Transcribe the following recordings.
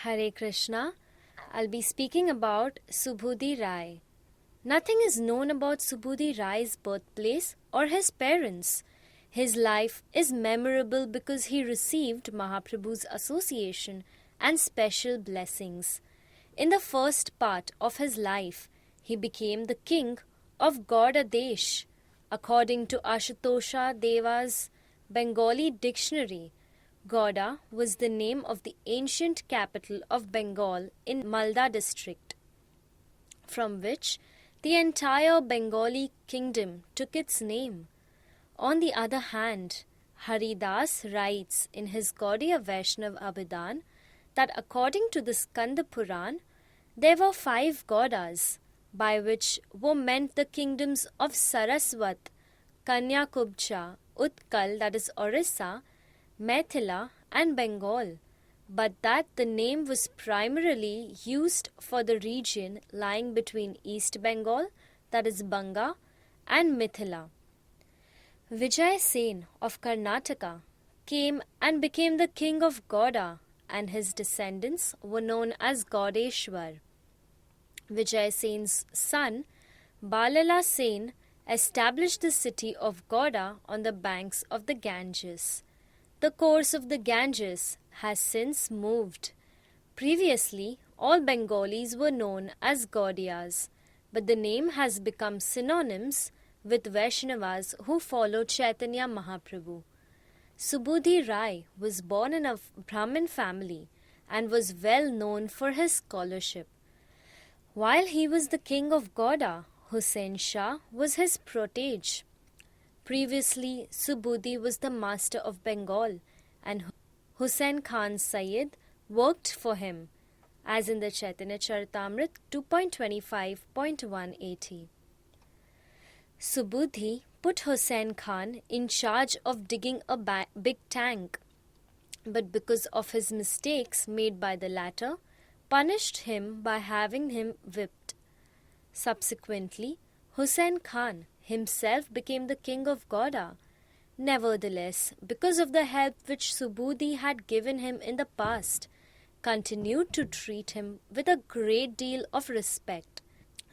Hare Krishna. I'll be speaking about Subudhi Raya. Nothing is known about Subudhi Raya's birthplace or his parents. His life is memorable because he received Mahaprabhu's association and special blessings. In the first part of his life, he became the king of Gaudadesh. According to Ashutosha Deva's Bengali dictionary, Gauda was the name of the ancient capital of Bengal in Malda district, from which the entire Bengali kingdom took its name. On the other hand, Haridas writes in his Gaudiya Vaishnav Abhidan that according to the Skanda Puran, there were 5 Gaudas, by which were meant the kingdoms of Saraswat, Kanyakubja, Utkal, that is Orissa, Maithila and Bengal, but that the name was primarily used for the region lying between East Bengal, that is Banga, and Mithila. Vijay Sen of Karnataka came and became the king of Gauda, and his descendants were known as Gaudeshwar. Vijay Sen's son, Balala Sen, established the city of Gauda on the banks of the Ganges. The course of the Ganges has since moved. Previously, all Bengalis were known as Gaudiyas, but the name has become synonymous with Vaishnavas who follow Chaitanya Mahaprabhu. Subudhi Rai was born in a Brahmin family and was well known for his scholarship. While he was the king of Gauda, Hussain Shah was his protege. Previously, Subudhi was the master of Bengal and Hussain Khan Sayyid worked for him, as in the Chaitanya Charitamrit 2.25.180. Subudhi put Hussain Khan in charge of digging a big tank, but because of his mistakes made by the latter, punished him by having him whipped. Subsequently, Hussain Khan himself became the king of Gauda. Nevertheless, because of the help which Subudhi had given him in the past, continued to treat him with a great deal of respect.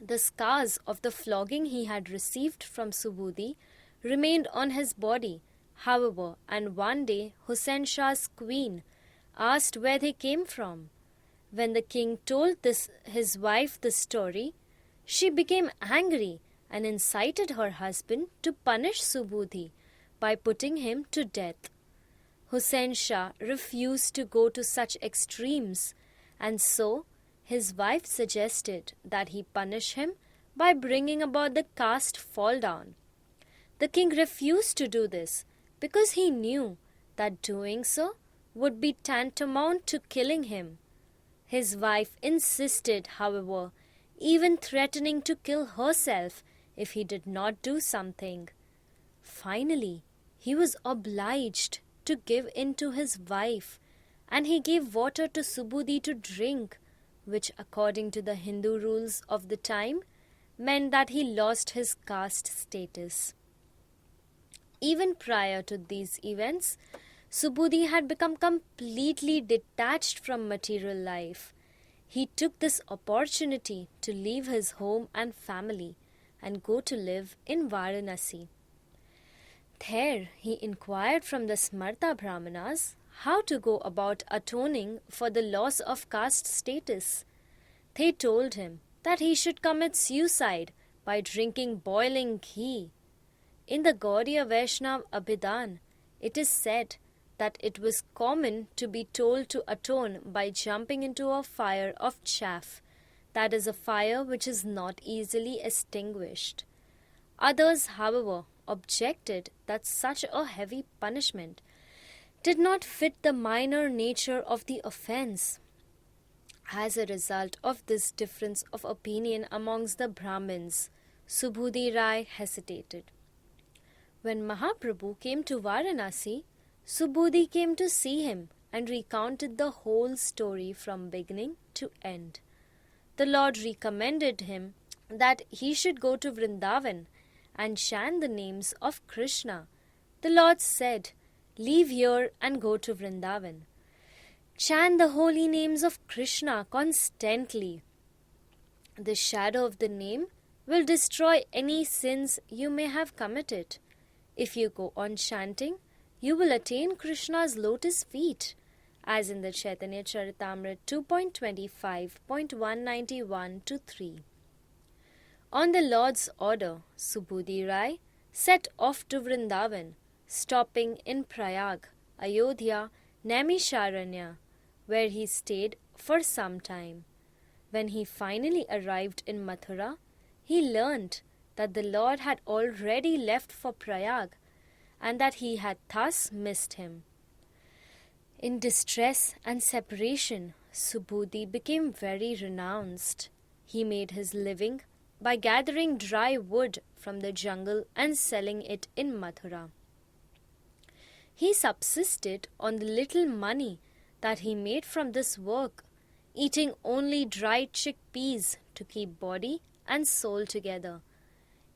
The scars of the flogging he had received from Subudhi remained on his body, however, and one day Hussain Shah's queen asked where they came from. When the king told his wife the story, she became angry and incited her husband to punish Subudhi by putting him to death. Hussain Shah refused to go to such extremes, and so his wife suggested that he punish him by bringing about the caste fall down. The king refused to do this because he knew that doing so would be tantamount to killing him. His wife insisted, however, even threatening to kill herself if he did not do something. Finally, he was obliged to give in to his wife, and he gave water to Subudhi to drink, which according to the Hindu rules of the time meant that he lost his caste status. Even prior to these events, Subudhi had become completely detached from material life. He took this opportunity to leave his home and family and go to live in Varanasi. There, he inquired from the Smarta Brahmanas how to go about atoning for the loss of caste status. They told him that he should commit suicide by drinking boiling ghee. In the Gaudiya Vaishnav Abhidan, it is said that it was common to be told to atone by jumping into a fire of chaff, that is, a fire which is not easily extinguished. Others, however, objected that such a heavy punishment did not fit the minor nature of the offense. As a result of this difference of opinion amongst the Brahmins, Subudhi Rai hesitated. When Mahaprabhu came to Varanasi, Subudhi came to see him and recounted the whole story from beginning to end. The Lord recommended him that he should go to Vrindavan and chant the names of Krishna. The Lord said, "Leave here and go to Vrindavan." Chant the holy names of Krishna constantly. The shadow of the name will destroy any sins you may have committed. If you go on chanting, you will attain Krishna's lotus feet, as in the Chaitanya Charitamrita 2.25.191 to 3. On the Lord's order, Subudhi Raya set off to Vrindavan, stopping in Prayag, Ayodhya, Naimisharanya, where he stayed for some time. When he finally arrived in Mathura, he learnt that the Lord had already left for Prayag and that he had thus missed him. In distress and separation, Subudhi became very renounced. He made his living by gathering dry wood from the jungle and selling it in Mathura. He subsisted on the little money that he made from this work, eating only dried chickpeas to keep body and soul together.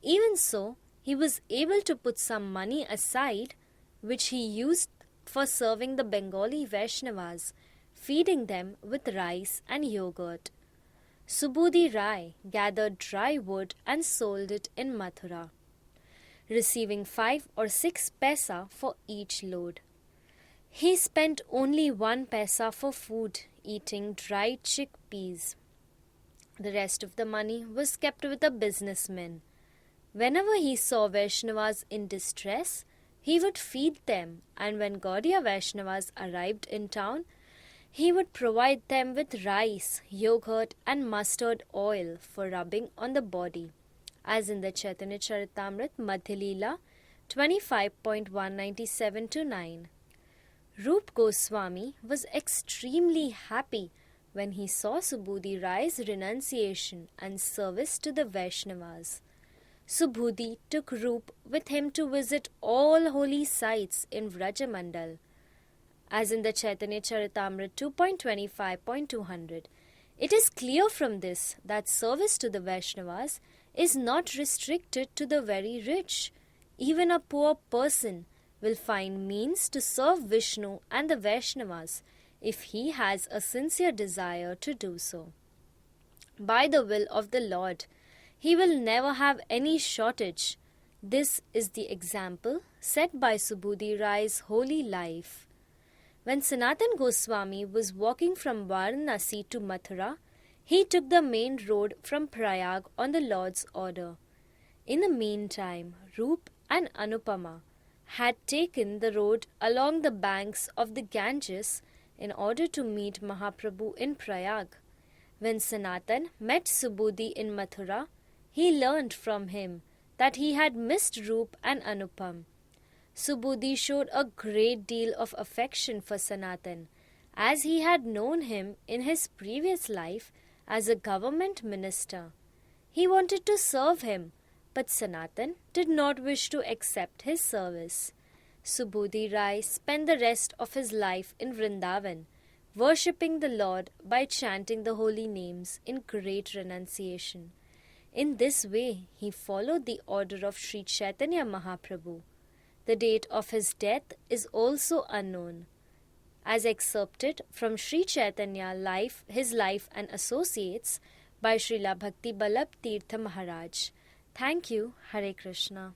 Even so, he was able to put some money aside, which he used for serving the Bengali Vaishnavas, feeding them with rice and yogurt. Subudhi Raya gathered dry wood and sold it in Mathura, receiving 5 or 6 paisa for each load. He spent only 1 paisa for food, eating dried chickpeas. The rest of the money was kept with a businessman. Whenever he saw Vaishnavas in distress, he would feed them, and when Gaudiya Vaishnavas arrived in town, he would provide them with rice, yogurt and mustard oil for rubbing on the body, as in the Chaitanya Charitamrita Madhya Leela 25.197 to 9. Rup Goswami was extremely happy when he saw Subudhi Raya's renunciation and service to the Vaishnavas. Subudhi took Rup with him to visit all holy sites in Vrajamandal, as in the Chaitanya Charitamrita 2.25.200. It is clear from this that service to the Vaishnavas is not restricted to the very rich. Even a poor person will find means to serve Vishnu and the Vaishnavas if he has a sincere desire to do so. By the will of the Lord, he will never have any shortage. This is the example set by Subudhi Raya's holy life. When Sanatan Goswami was walking from Varanasi to Mathura, he took the main road from Prayag on the Lord's order. In the meantime, Rup and Anupama had taken the road along the banks of the Ganges in order to meet Mahaprabhu in Prayag. When Sanatan met Subudhi in Mathura, he learned from him that he had missed Rup and Anupam. Subudhi showed a great deal of affection for Sanatan, as he had known him in his previous life as a government minister. He wanted to serve him, but Sanatan did not wish to accept his service. Subudhi Raya spent the rest of his life in Vrindavan, worshipping the Lord by chanting the holy names in great renunciation. In this way, he followed the order of Sri Chaitanya Mahaprabhu. The date of his death is also unknown, as excerpted from Sri Chaitanya His Life and Associates by Srila Bhakti Ballabh Tirtha Maharaj. Thank you. Hare Krishna.